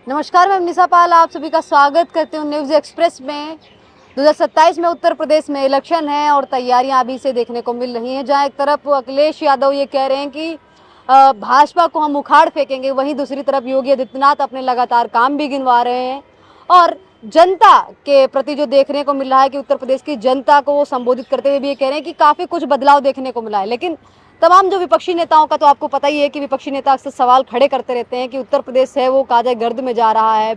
नमस्कार, मैं निशा पाल आप सभी का स्वागत करती हूँ न्यूज़ एक्सप्रेस में। 2027 में उत्तर प्रदेश में इलेक्शन है और तैयारियां अभी से देखने को मिल रही हैं। जहां एक तरफ अखिलेश यादव ये कह रहे हैं कि भाजपा को हम उखाड़ फेंकेंगे, वहीं दूसरी तरफ योगी आदित्यनाथ अपने लगातार काम भी गिनवा रहे हैं और जनता के प्रति जो देखने को मिल रहा है कि उत्तर प्रदेश की जनता को वो संबोधित करते हुए भी ये कह रहे हैं कि काफ़ी कुछ बदलाव देखने को मिला है। लेकिन तमाम जो विपक्षी नेताओं का तो आपको पता ही है कि विपक्षी नेता अक्सर सवाल खड़े करते रहते हैं कि उत्तर प्रदेश है वो काजा गर्द में जा रहा है,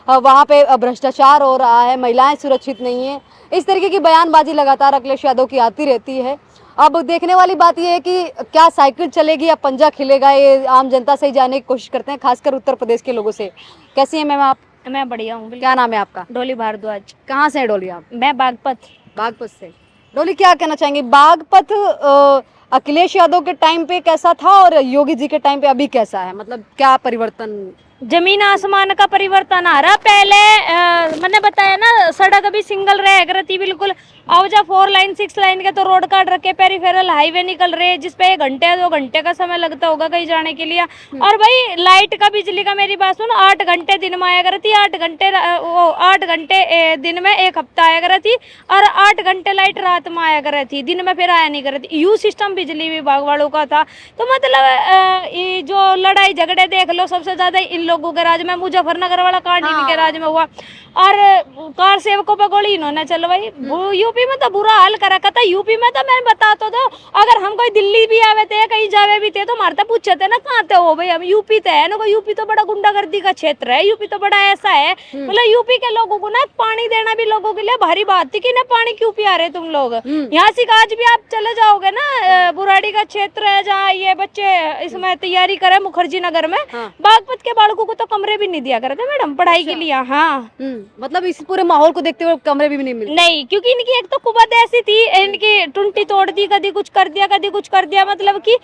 वहाँ पे भ्रष्टाचार हो रहा है, महिलाएं सुरक्षित नहीं है। इस तरीके की बयानबाजी लगातार अखिलेश यादव की आती रहती है। अब देखने वाली बात यह है कि क्या साइकिल चलेगी या पंजा खिलेगा, ये आम जनता से ही जानने की कोशिश करते हैं, खासकर उत्तर प्रदेश के लोगों से। कैसी हैं मैम आप? मैं बढ़िया हूँ। क्या नाम है आपका? डोली भारद्वाज। कहाँ से है डोली आप? मैं बागपत। बागपत से। डोली, क्या कहना चाहेंगे? बागपत अखिलेश यादव के टाइम पे कैसा था और योगी जी के टाइम पे अभी कैसा है? मतलब क्या परिवर्तन? जमीन आसमान का परिवर्तन आ रहा। पहले मैंने बताया ना, सड़क अभी सिंगल रह करती बिल्कुल। अब जब 4 लाइन 6 लाइन के तो रोड काट रखे, पेरिफेरल हाईवे निकल रहे जिसपे 1 घंटे 2 घंटे का समय लगता होगा कहीं जाने के लिए। और भाई लाइट का, बिजली का, मेरी बात सुन, 8 घंटे दिन में आया करती, 8 घंटे 8 घंटे दिन में 1 हफ्ता आया करती और 8 घंटे लाइट रात में आया करती, दिन में फिर आया नहीं करती। यू सिस्टम बिजली विभाग वालों का था। तो मतलब ये जो लड़ाई झगड़े देख लो, सबसे ज्यादा इन लोगों के राज में, मुजफ्फरनगर वाला कांड इनके राज में हुआ और कार सेवकों पर गोली इन्होंने चलवाई। यूपी में तो बुरा हाल करा था। यूपी में तो मैं बता तो दो, अगर हम कोई दिल्ली भी आवे थे, कहीं जावे भी थे, तो मारते पूछते थे ना कहाँ थे हो भाई, हम यूपी थे है ना। यूपी तो बड़ा गुंडागर्दी का क्षेत्र है, यूपी तो बड़ा ऐसा है। मतलब यूपी के लोगों को ना पानी देना भी लोगों के लिए भारी बात थी कि ना पानी क्यों पिया रहे तुम लोग। यहाँ से आज भी आप चले जाओगे ना, बुराड़ी का क्षेत्र है जहाँ ये बच्चे इसमें तैयारी करे, मुखर्जी नगर में, बागपत के बालकों को तो कमरे भी नहीं दिया करते मैडम पढ़ाई के लिए। हाँ, मतलब इस पूरे माहौल को देखते हुए कमरे भी नहीं मिलते? नहीं, क्योंकि इनकी एक तो कुबत ऐसी थी, इनकी टुंटी तोड़ दी, कभी कुछ कर दिया कभी कुछ कर दिया, मतलब कि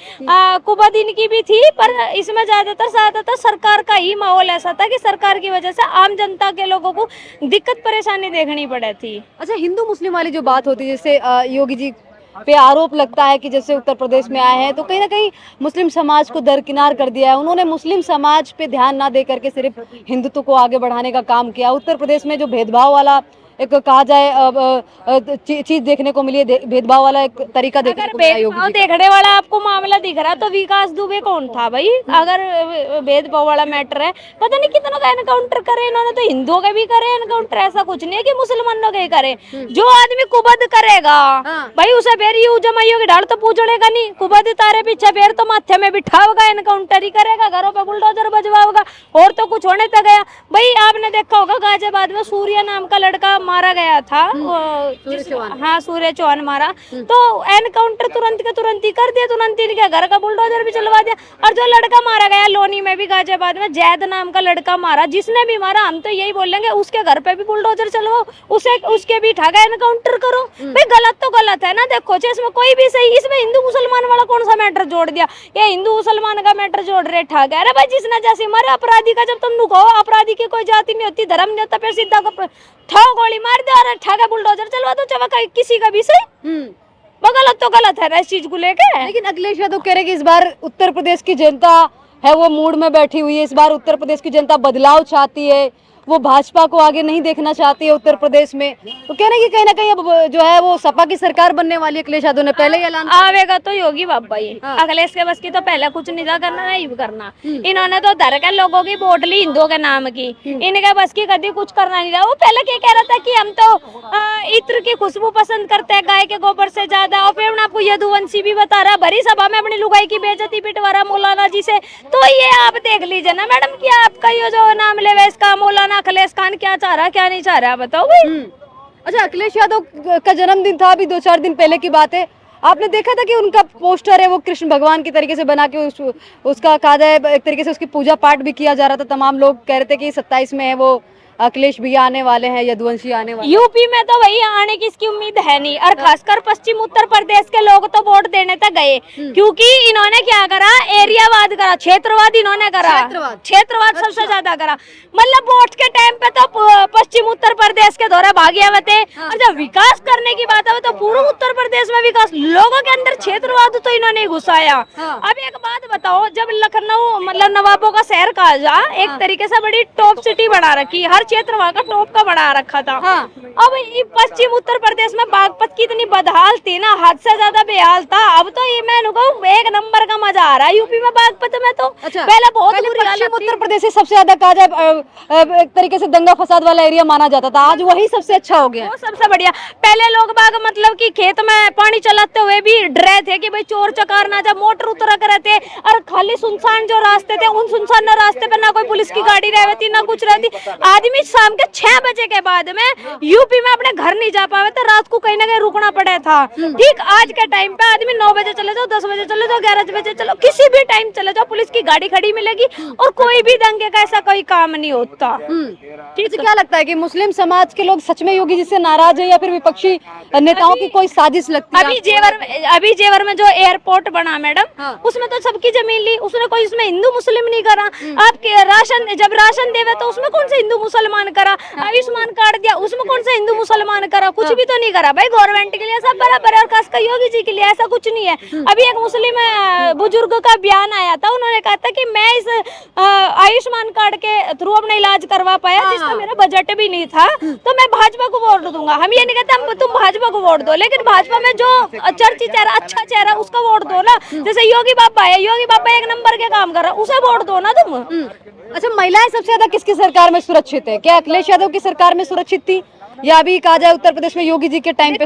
कुबत इनकी भी थी। पर इसमें ज्यादातर सरकार का ही माहौल ऐसा था कि सरकार की वजह से आम जनता के लोगों को दिक्कत परेशानी देखनी पड़ी थी। अच्छा, हिंदू मुस्लिम वाली जो बात होती है, जैसे योगी जी पे आरोप लगता है कि जैसे उत्तर प्रदेश में आए हैं तो कहीं ना कहीं मुस्लिम समाज को दरकिनार कर दिया है। उन्होंने मुस्लिम समाज पे ध्यान ना दे करके सिर्फ हिंदुत्व को आगे बढ़ाने का काम किया। उत्तर प्रदेश में जो भेदभाव वाला एक कहा जाए चीज देखने को मिली है, भेदभाव वाला एक तरीका देखने को मिला योगी जी का। देखने वाला आपको मामला दिख रहा तो विकास दुबे कौन था भाई? अगर भेदभाव वाला मैटर है, पता नहीं कितना का एनकाउंटर करे इन्होंने, तो हिंदुओं के भी करे एनकाउंटर, ऐसा कुछ नहीं है कि मुसलमानों के करे। जो आदमी कुबद करेगा भाई उसे फिर यू जमाइयों की ढाल तो पूछड़ेगा नहीं, कुबद तारे पीछे फिर तो माथे में बिठाओगा, एनकाउंटर ही करेगा, घरों पे बुलडोजर बजवाओगा, और तो कुछ होने तक गया। भाई आपने देखा होगा गाजियाबाद में सूर्य नाम का लड़का मारा गया था, हाँ सूर्य चौहान मारा, तो एनकाउंटर तुरंत के तुरंत ही कर दिया, तुरंत इनके घर का बुलडोजर भी चलवा दिया। और जो लड़का मारा गया लोनी में भी, गाजियाबाद में जैद नाम का लड़का मारा, जिसने भी मारा हम तो यही बोलेंगे उसके घर पे भी बुलडोजर चलवाओ, उसे उसके भी ठागा एनकाउंटर करो। भाई गलत तो गलत है ना। देखो इसमें कोई भी सही, इसमें हिंदू मुसलमान वाला कौन सा मैटर जोड़ दिया? ये हिंदू मुसलमान का मैटर जोड़ रहे ठागा। अरे भाई जिसने जैसे मारे अपराधी का, जब तुम कहो अपराधी की कोई जाति नहीं होती, धर्म नहीं होता, फिर सीधा ठाओ गोली मार दे और ठागा बुलडोजर चलवा दो, चाहे किसी का भी सही। गलत तो गलत है ना इस चीज को लेके। लेकिन अखिलेश यादव कह रहे कि इस बार उत्तर प्रदेश की जनता है वो मूड में बैठी हुई है। इस बार उत्तर प्रदेश की जनता बदलाव चाहती है, वो भाजपा को आगे नहीं देखना चाहती है उत्तर प्रदेश में। तो कह रहे हैं कि कहीं ना कहीं अब जो है वो सपा की सरकार बनने वाली है। अखिलेश यादव ने पहले ही ऐलान आवेगा तो योगी बाबा ही। अखिलेश के बस की तो पहले कुछ नहीं था करना, नहीं करना। इन्होंने तो धर के लोगों की वोट ली हिंदुओं के नाम की, इनके बस की कभी कुछ करना नहीं था। वो पहले क्या कह रहा था कि हम तो इत्र की खुशबू पसंद करते हैं गाय के गोबर से ज्यादा, और फिर आपको यदुवंशी भी बता रहा भरी सभा में अपनी लुगाई की बेइज्जती पिटवा रहा मौलाना जी से। तो ये आप देख लीजिए ना मैडम कि आपका ये जो नाम ले इसका मौलाना अखिलेश खान क्या चाह रहा क्या नहीं चाह रहा, बताओ भाई। अच्छा, अखिलेश यादव का जन्मदिन था अभी 2-4 दिन पहले की बात है। आपने देखा था कि उनका पोस्टर है वो कृष्ण भगवान की तरीके से बना के उसका कहा जाए एक तरीके से उसकी पूजा पाठ भी किया जा रहा था। तमाम लोग कह रहे थे कि 27 में है वो अखिलेश भैया आने वाले हैं, यदुवंशी आने वाले यूपी में तो वही आने की इसकी उम्मीद है नहीं, और खासकर पश्चिम उत्तर प्रदेश के लोग तो वोट देने तक गए, क्योंकि इन्होंने क्या करा, एरियावाद करा, क्षेत्रवाद इन्होंने करा, क्षेत्रवाद सबसे ज्यादा करा। मतलब वोट के टाइम पे तो पश्चिम उत्तर प्रदेश के दौरे भागे हुए थे, और जब विकास करने की बात है तो पूर्व उत्तर प्रदेश में विकास, लोगों के अंदर क्षेत्रवाद तो इन्होंने घुसाया। अब एक बात बताओ, जब लखनऊ मतलब नवाबों का शहर कहा जा, एक तरीके से बड़ी टॉप सिटी बना रखी, हर क्षेत्र वहाँ का टॉप का बना रखा था। अब ये पश्चिम उत्तर प्रदेश में बागपत की इतनी बदहाल थी ना, हद से ज्यादा बेहाल था। अब तो ये मैं कहूँ एक नंबर का मजा आ रहा है यूपी में बागपत में तो। पहले बहुत बुरी हालत थी। उत्तर प्रदेश से सबसे ज्यादा कहा जाए एक तरीके से दंगा फसाद वाला एरिया माना जाता था, आज वही सबसे अच्छा हो गया। वो सबसे बढ़िया। पहले लोग बाग मतलब कि खेत में पानी चलाते हुए भी डरे थे कि भाई चोर चकार ना, जब मोटर उतरा कर थे और खाली सुनसान जो रास्ते थे, उन सुनसान रास्ते पे ना कोई पुलिस की गाड़ी रहती ना कुछ रहती। आदमी शाम के 6 बजे के बाद में यूपी में अपने घर नहीं जा पावे तो रात को कहीं ना कहीं रुकना पड़ा था। ठीक आज के टाइम पे आदमी 9 बजे चले जाओ, 10 बजे चले जाओ, 11 बजे चलो, किसी भी टाइम चले जाओ, पुलिस की गाड़ी खड़ी मिलेगी और कोई भी दंगे का ऐसा कोई काम नहीं होता। ठीक, क्या लगता है कि मुस्लिम समाज के लोग सच में योगी जी से नाराज है या फिर विपक्षी नेताओं की कोई साजिश लगती है? अभी जेवर में जो एयरपोर्ट बना मैडम, उसमें तो सबकी जमीन ली, उसने कोई इसमें हिंदू मुस्लिम नहीं करा। आपके राशन जब राशन देवे तो उसमें कौन सा हिंदू मुसलमान करा, आयुष्मान कार्ड दिया उसमें कौन सा हिंदू मुसलमान करा, कुछ भी तो नहीं करा भाई। गवर्नमेंट के लिए सब बराबर है और खासकर योगी जी के लिए ऐसा कुछ नहीं है। अभी एक मुस्लिम बुजुर्ग का बयान आया था, उन्होंने कहा था कि मैं इस आयुष्मान कार्ड के थ्रू अपना इलाज करवा पाया जिसका मेरा बजट भी नहीं था, तो मैं भाजपा को वोट दूंगा। हम ये नहीं कहते तुम भाजपा को वोट दो, लेकिन भाजपा में जो चर्चित चेहरा, अच्छा चेहरा, उसका वोट दो ना। जैसे योगी बाबा है, योगी बाबा एक नंबर के काम कर रहा है, उसे वोट दो ना तुम। अच्छा, महिलाएं सबसे ज्यादा किसकी सरकार में सुरक्षित है? क्या अखिलेश यादव की सरकार में सुरक्षित थी या अभी कहा जाए उत्तर प्रदेश में योगी जी के टाइम पे?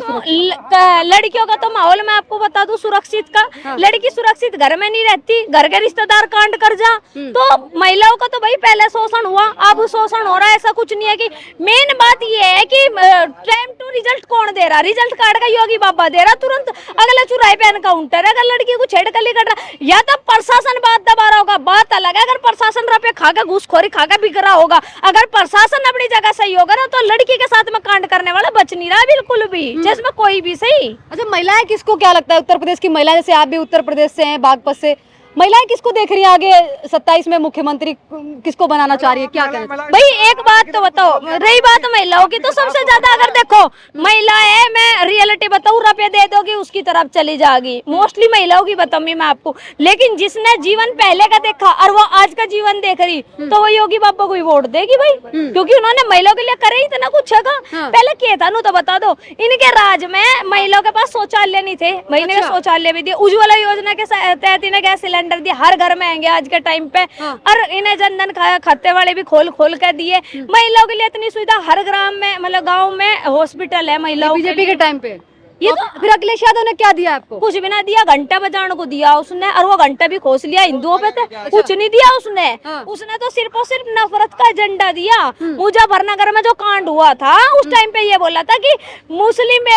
लड़कियों का तो माहौल मैं आपको बता दूं सुरक्षित का। लड़की सुरक्षित घर में नहीं रहती, घर के रिश्तेदार कांड कर जा तो महिलाओं का तो भाई पहले शोषण हुआ, अब शोषण हो रहा है। ऐसा कुछ नहीं है। कि मेन बात ये है कि टाइम टू रिजल्ट कौन दे रहा, रिजल्ट कार्ड का योगी बाबा दे रहा तुरंत, अगला चुराई पे एनकाउंटर। अगर लड़की को छेड़खानी कर रहा या तो प्रशासन बात दबा रहा होगा, बात अलग है। अगर प्रशासन रुपए खाकर घूसखोरी खाकर बिक रहा होगा, अगर प्रशासन अपनी जगह सही होगा ना, तो लड़की के साथ में कांड करने वाला बच नहीं रहा बिल्कुल भी, जिसमें कोई भी सही। अच्छा, महिलाएं किसको क्या लगता है उत्तर प्रदेश की महिलाएं, जैसे आप भी उत्तर प्रदेश से हैं, बागपत से, महिलाएं किसको देख रही है आगे 27 में मुख्यमंत्री किसको बनाना चाह रही है? क्या कहना भाई? एक बात तो बताओ, रही बात महिलाओं की, तो सबसे ज्यादा अगर देखो महिला है, मैं रियलिटी बताऊं, रुपये दे दोगी उसकी तरफ चली जाएगी। मोस्टली महिलाओं की बताऊंगी मैं आपको। लेकिन जिसने जीवन पहले का देखा और वो आज का जीवन देख रही, तो वो योगी बाबा को ही वोट देगी भाई, क्योंकि उन्होंने महिलाओं के लिए करे ही इतना कुछ है। पहले किया था तो बता दो। इनके राज में महिलाओं के पास शौचालय नहीं थे, महीने का शौचालय भी दिया। उज्ज्वला योजना के तहत इन्हें गैस सिलेंडर दिया, हर घर में आएंगे आज के टाइम पे। और इन्हें जनधन खाते वाले भी खोल कर दिए। महिलाओं के लिए इतनी सुविधा हर ग्राम में, मतलब गांव में हॉस्पिटल है महिलाओं। बीजेपी के टाइम पे ये तो फिर अखिलेश यादव ने क्या दिया आपको? कुछ भी ना दिया, घंटा बजाने को दिया उसने, और वो घंटा भी खोस लिया हिंदुओं पे थे। कुछ नहीं दिया उसने। उसने तो सिर्फ और सिर्फ नफरत का एजेंडा दिया। मुजफ्फरनगर में जो कांड हुआ था उस टाइम पे ये बोला था कि मुस्लिम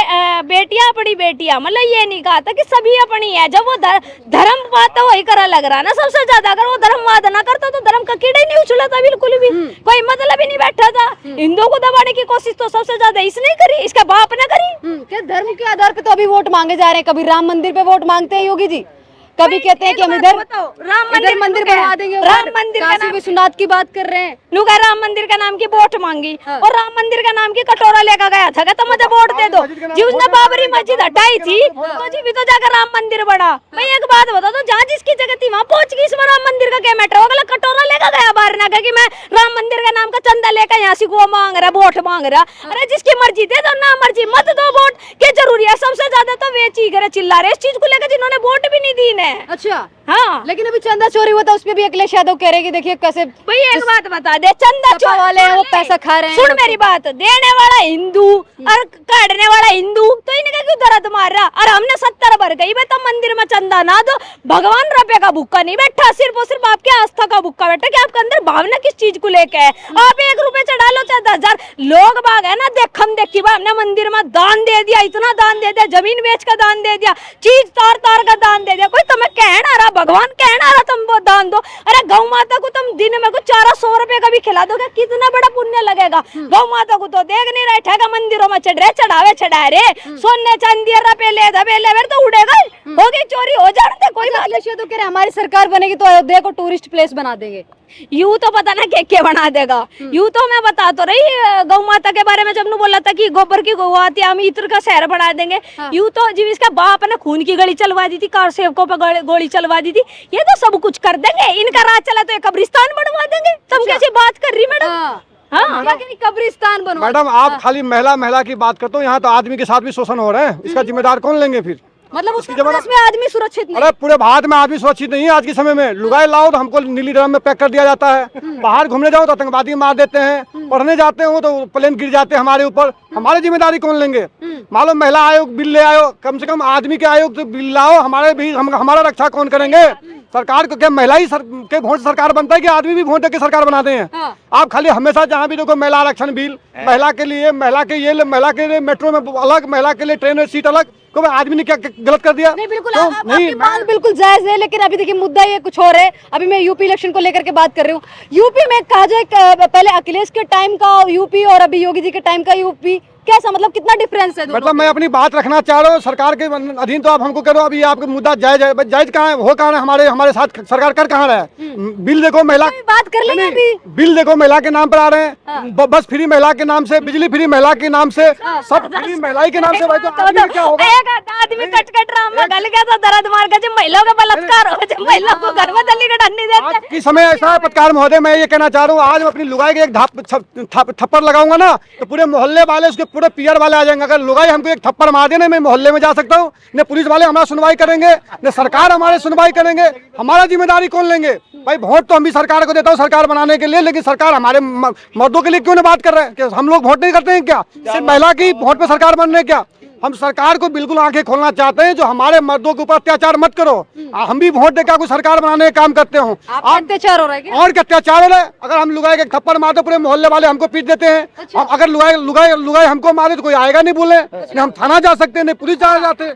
बेटियां अपनी बेटियां, मतलब ये नहीं कहा था कि सभी अपनी है। जब वो धर्म बात वही करा लग रहा ना सबसे ज्यादा। अगर वो धर्मवाद ना करता तो धर्म का कीड़ा ही नहीं उछला था बिल्कुल भी, कोई मतलब ही नहीं बैठा था। हिंदुओं को दबाने की कोशिश तो सबसे ज्यादा इसने करी, इसका बाप ने करी। क्या धर्म के आधार पे तो अभी वोट मांगे जा रहे हैं? कभी राम मंदिर पे वोट मांगते हैं योगी जी, कभी कहते हैं कि हम इधर राम मंदिर बनवा देंगे, राम मंदिर का काशी विश्वनाथ की बात कर रहे हैं। नुका राम मंदिर का नाम की वोट मांगी और राम मंदिर का नाम की कटोरा लेकर गया था, कहता मुझे वोट दे दो। जी उसने बाबरी मस्जिद हटाई थी तो जी भी तो जाकर राम मंदिर बना। मैं एक बात बता दूं, जहाँ जिसकी जगह थी वहाँ पहुंच गई। इसमें राम मंदिर का क्या मैटर? अगला कटोरा लेकर गया बाहर ना कि मैं राम मंदिर का नाम का चंदा लेकर यहाँ से वो मांग रहा, वोट मांग रहा। अरे जिसकी मर्जी दे दो, ना मर्जी मत दो वोट, क्या जरूरी है? सबसे ज्यादा तो वे चीज चिल्ला रहे इस चीज को लेकर जिन्होंने वोट भी नहीं दी ने। अच्छा, हाँ, लेकिन अभी चंदा चोरी हुआ था, उसपे भी अखिलेश यादव कह रहे कि देखिए कैसे। भाई एक बात बता दे, चंदा चोरी वाले हैं वो पैसा खा रहे हैं। सुन मेरी बात, देने वाला हिंदू और काटने वाला हिंदू, तो इनका क्यों दर्द मार रहा? और हमने 70 भर गई तो मंदिर में चंदा ना दो। भगवान रुपए का भूखा नहीं बैठा, सिर्फ और सिर्फ आपके आस्था का भूखा बैठा कि आपके अंदर भावना किस चीज को लेके है। आप 1 रुपए चढ़ा लो चाहे 10,000, लोग बाग है ना देखम देखी भाई हमने मंदिर में दान दे दिया, इतना दान दे दिया, जमीन बेच का दान दे दिया, चीज तार तार का दान दे दिया। कोई तुम्हें कहना रहा भगवान कहना रहा तुम वो दान दो। अरे गौ माता को तुम दिन में को 400 रुपए का भी खिला दोगे, कितना बड़ा पुण्य लगेगा। गौ माता को तो देख नहीं रहे, ठेका मंदिरों में चढ़ रहे, चढ़ावे चढ़ा रहे, सोने चांदी रपेले धबेले फिर तो उड़ेगा, होगी चोरी हो जाने कोई बात। अखिलेश यादव कह रहे हमारी सरकार बनेगी तो अयोध्या को टूरिस्ट प्लेस बना देंगे। यूं तो पता ना क्या बना देगा। यूं तो मैं बता तो रही गौ माता के बारे में, जब ने बोला था कि गोबर की गौ आती है हम इत्र का शहर बना देंगे। यूं तो जी इसका बाप ने खून की गली चलवा दी थी, कार सेवकों पे गोली चलवा दी थी, ये तो सब कुछ कर देंगे। इनका राज चला तो एक कब्रिस्तान बनवा देंगे। तुम कैसी बात कर रही मैडम? हाँ, कब्रिस्तान बनवा। मैडम आप खाली महिला की बात करते हो, यहाँ तो आदमी के साथ भी शोषण हो रहे हैं, इसका जिम्मेदार कौन लेंगे फिर? मतलब उत्तर प्रदेश में आदमी सुरक्षित नहीं। अरे पूरे भारत में आदमी सुरक्षित नहीं है आज के समय में। लुगाई लाओ तो हमको नीली ड्रम में पैक कर दिया जाता है, बाहर घूमने जाओ तो आतंकवादी मार देते हैं, पढ़ने जाते हो तो प्लेन गिर जाते हैं हमारे ऊपर। हमारी जिम्मेदारी कौन लेंगे? मालूम महिला आयोग बिल ले आयो, कम से कम आदमी के आयोग तो बिल लाओ, हमारे भी हमारा रक्षा कौन करेंगे? सरकार को क्या महिला ही के वोट सरकार बनता है कि आदमी भी वोट देके सरकार बनाते हैं? आप खाली हमेशा जहाँ भी देखो महिला आरक्षण बिल, महिला के लिए, महिला के लिए मेट्रो में अलग, महिला के लिए ट्रेन में सीट अलग। को आदमी ने क्या गलत कर दिया? नहीं बिल्कुल, तो आपकी बात बिल्कुल जायज है, लेकिन अभी देखिए मुद्दा ये कुछ और है। अभी मैं यूपी इलेक्शन को लेकर के बात कर रही हूँ। यूपी में कहा जाए पहले अखिलेश के टाइम का यूपी और अभी योगी जी के टाइम का यूपी, कैसा मतलब कितना डिफरेंस है? मतलब मैं अपनी बात रखना चाह रहा हूँ, सरकार के अधीन तो आप हमको करो। अभी आपका मुद्दा जायज है, जायज कहाँ है? हो कहाँ है? हमारे साथ सरकार कर कहाँ रहा है? बिल देखो महिला, बात कर लेंगे अभी। बिल देखो महिला के नाम पर आ रहे हैं, बस फ्री महिला के नाम से, बिजली फ्री महिला के नाम से, सब फ्री महिला के नाम से। भाई तो आदमी क्या होगा? आदमी कट राम में गल गया तो दर्द मार के महिलाओं का बलात्कार हो, जब महिलाओं को घर में दली का नहीं देते। आज की समय ऐसा है पत्रकार महोदय, मैं ये कहना चाह रहा हूँ, आज मैं अपनी लुगाई के एक थप्पड़ लगाऊंगा ना तो पूरे मोहल्ले वाले, उसके पूरे पीआर वाले आ जाएंगे। अगर लुगाई हमको एक थप्पड़ मार देने मैं मोहल्ले में जा सकता हूँ, न पुलिस वाले हमारा सुनवाई करेंगे, न सरकार हमारे सुनवाई करेंगे। हमारा जिम्मेदारी कौन लेंगे? भाई वोट तो हम भी सरकार को देता हूँ सरकार बनाने के लिए, लेकिन सरकार हमारे मर्दों के लिए क्यों नहीं बात कर रहे हैं? कि हम लोग वोट नहीं करते हैं क्या? सिर्फ महिला की वोट पे सरकार बन रहे क्या? हम सरकार को बिल्कुल आंखें खोलना चाहते हैं, जो हमारे मर्दों के ऊपर अत्याचार मत करो। हम भी वोट देकर कोई सरकार बनाने का काम करते हो। अत्याचार हो रहा है क्या? और क्या अत्याचार हो रहा है? अगर हम लुगाई के थप्पड़ मारते पूरे मोहल्ले वाले हमको पीट देते हैं। अच्छा। अगर लुगाई हमको मारे तो कोई आएगा नहीं बोले, नहीं हम थाना जा सकते, नहीं पुलिस जा जाते।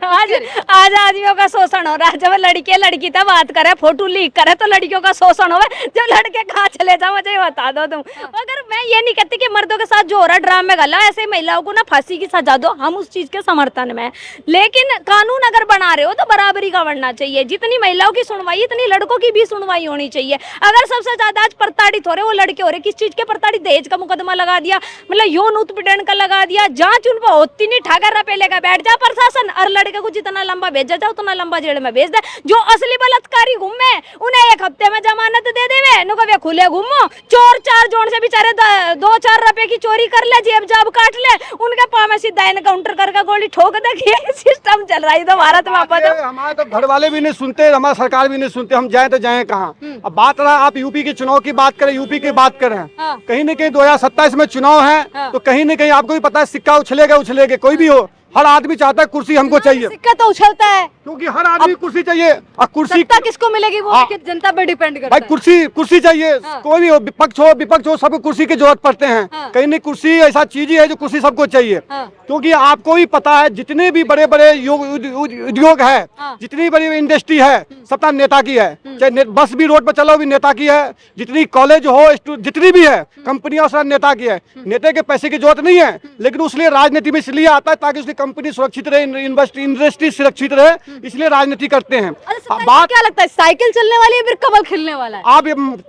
आज आदमियों का शोषण हो रहा है। जब लड़की तो बात करे, फोटो लीक करे तो लड़कियों का शोषण हो। जब लड़के कहाँ चले जाओ मुझे बता दो तुम। अगर मैं ये नहीं कहती कि मर्दों के साथ जो हो रहा है ड्राम में गला, ऐसे महिलाओं को ना फांसी की सजा दो, हम उस चीज के समर्थन में। लेकिन कानून अगर बना रहे हो तो बराबरी का बनना चाहिए। जितनी महिलाओं की सुनवाई इतनी लड़कों की भी सुनवाई होनी चाहिए। अगर सबसे ज्यादा आज प्रताड़ित हो रहे वो लड़के हो रहे, किस चीज के प्रताड़ित? दहेज का मुकदमा लगा दिया, मतलब यौन उत्पीड़न का लगा दिया, जांच उन पर होती नहीं, ठाकर रपेले का बैठ जा प्रशासन, और लड़के को जितना लंबा भेजा जाए उतना लंबा जेल में भेज दे। जो असली बलात्कारी घूमे उन्हें 1 हफ्ते में जमानत दे देवे, नुको वे खुले घूमो। चोर 4 जोड़ से बेचारे 2-4 रुपए की चोरी कर ले, जेब जाब काट ले, उनके पाँव में सीधा एनकाउंटर करके गोली ठोक दे। सिस्टम चल रहा है तो भारत में। हमारे तो घर वाले भी नहीं सुनते, हमारा सरकार भी नहीं सुनते, हम जाए तो जाए कहाँ? अब बात रहा आप यूपी के चुनाव की बात करें, यूपी की बात करें, कहीं न कहीं 2027 में चुनाव है तो कहीं न कहीं आपको भी पता है सिक्का उछलेगा, कोई भी हो, हर आदमी चाहता है कुर्सी हमको चाहिए। सिक्का तो उछलता है क्योंकि हर आदमी कुर्सी चाहिए, और कुर्सी किसको मिलेगी वो जनता पे डिपेंड करता भाई। है। कुर्सी चाहिए, कोई भी हो, विपक्ष हो, सबको कुर्सी की जरूरत पड़ते हैं। कहीं नहीं कुर्सी ऐसा चीज ही है जो कुर्सी सबको चाहिए। क्योंकि आपको ही पता है जितने भी बड़े बड़े उद्योग है, जितनी बड़ी इंडस्ट्री है, सबका नेता की है। चाहे बस भी रोड पर चलो भी नेता की है, जितनी कॉलेज हो, जितनी भी है कंपनियां, सब नेता की है। नेता के पैसे की जरूरत नहीं है, लेकिन उसलिए राजनीति में इसलिए आता है ताकि उसकी कंपनी सुरक्षित रहे, इंडस्ट्री सुरक्षित रहे, इसलिए राजनीति करते हैं। बात क्या लगता है, साइकिल चलने वाली है फिर कमल खिलने वाला है? आप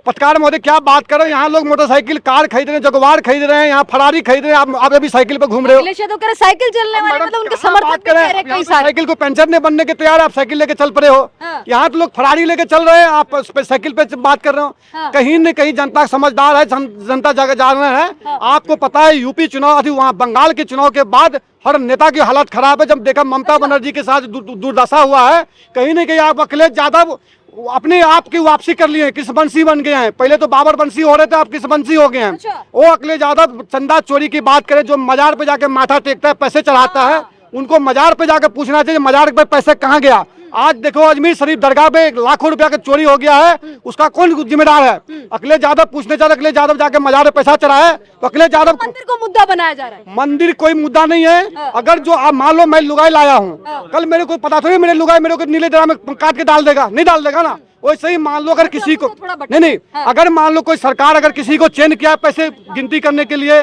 पत्रकार महोदय क्या बात कर रहे हैं? यहाँ लोग मोटरसाइकिल कार खरीद रहे हैं, जगुआर खरीद रहे हैं, यहाँ फरारी खरीद रहे हैं, आप अभी साइकिल पे घूम रहे हो। तो कह रहे साइकिल चलने वाले, मतलब उनके समर्थक कह रहे कई सारे। साइकिल को पंचर नहीं बनने के तैयार, आप साइकिल लेके चल पड़े हो। यहाँ तो लोग फरारी लेके चल रहे हैं, आप साइकिल पे बात कर रहे हो। कहीं न कहीं जनता समझदार है, जनता जान रहे हैं। आपको पता है यूपी चुनाव, अभी वहाँ बंगाल के चुनाव के बाद हर नेता की हालत खराब है। जब देखा ममता बनर्जी के साथ दुर्दशा हुआ है, कहीं न कहीं आप अखिलेश यादव अपने आप की वापसी कर लिए, कृष्णवंशी बन गए हैं। पहले तो बाबर वंशी हो रहे थे, आप कृष्णवंशी हो गए हैं। वो अखिलेश यादव चंदा चोरी की बात करें, जो मजार पे जाके माथा टेकता है, पैसे चढ़ाता है, उनको मजार पे जाकर पूछना चाहिए मजार पे पैसे कहाँ गया। आज देखो अजमेर शरीफ दरगाह पे लाखों रुपया का चोरी हो गया है, उसका कौन जिम्मेदार है? अखिलेश यादव पूछने जा रहे, अखिलेश यादव जाके मजार में पैसा चढ़ाया तो अखिलेश यादव मंदिर को मुद्दा बनाया जा रहा है। मंदिर कोई मुद्दा नहीं है। अगर जो आप मान लो मैं लुगाई लाया हूँ, कल मेरे को पता थोड़ी मेरे लुगाई मेरे को नीले ड्राम में काट के डाल देगा, नहीं डाल देगा ना। वैसे ही मान लो अगर किसी को नहीं, अगर मान लो कोई सरकार अगर किसी को चेंज किया पैसे गिनती करने के लिए,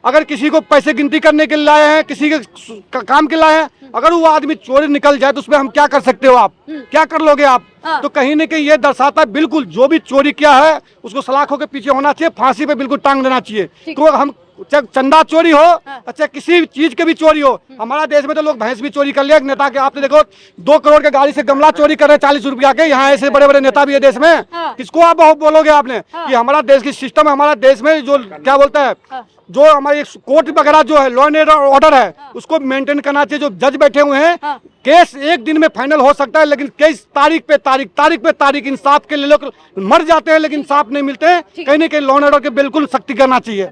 अगर किसी को पैसे गिनती करने के लिए लाए हैं, किसी के काम के लाए हैं, अगर वो आदमी चोरी निकल जाए तो उसमें हम क्या कर सकते हो? आप क्या कर लोगे आप? तो कहीं न कहीं ये दर्शाता है बिल्कुल जो भी चोरी किया है उसको सलाखों के पीछे होना चाहिए, फांसी पे बिल्कुल टांग देना चाहिए। तो हम चाहे चंदा चोरी हो, अच्छा किसी चीज के भी चोरी हो, हमारा देश में तो लोग भैंस भी चोरी कर लिया। एक नेता के आपने देखो 2 करोड़ के गाड़ी से गमला चोरी कर रहे 40 रुपया के। यहाँ ऐसे बड़े बड़े नेता भी है देश में, किसको आप बोलोगे आपने कि हमारा देश की सिस्टम है, हमारा देश में जो क्या बोलता है, जो हमारी कोर्ट वगैरह जो है लॉ एंड ऑर्डर है उसको मेंटेन करना चाहिए। जो जज बैठे हुए हैं, केस एक दिन में फाइनल हो सकता है, लेकिन केस तारीख पे तारीख इंसाफ के लिए लोग मर जाते हैं, लेकिन इंसाफ नहीं मिलते हैं। कहीं न कहीं लॉ एंड ऑर्डर के बिल्कुल सख्ती करना चाहिए।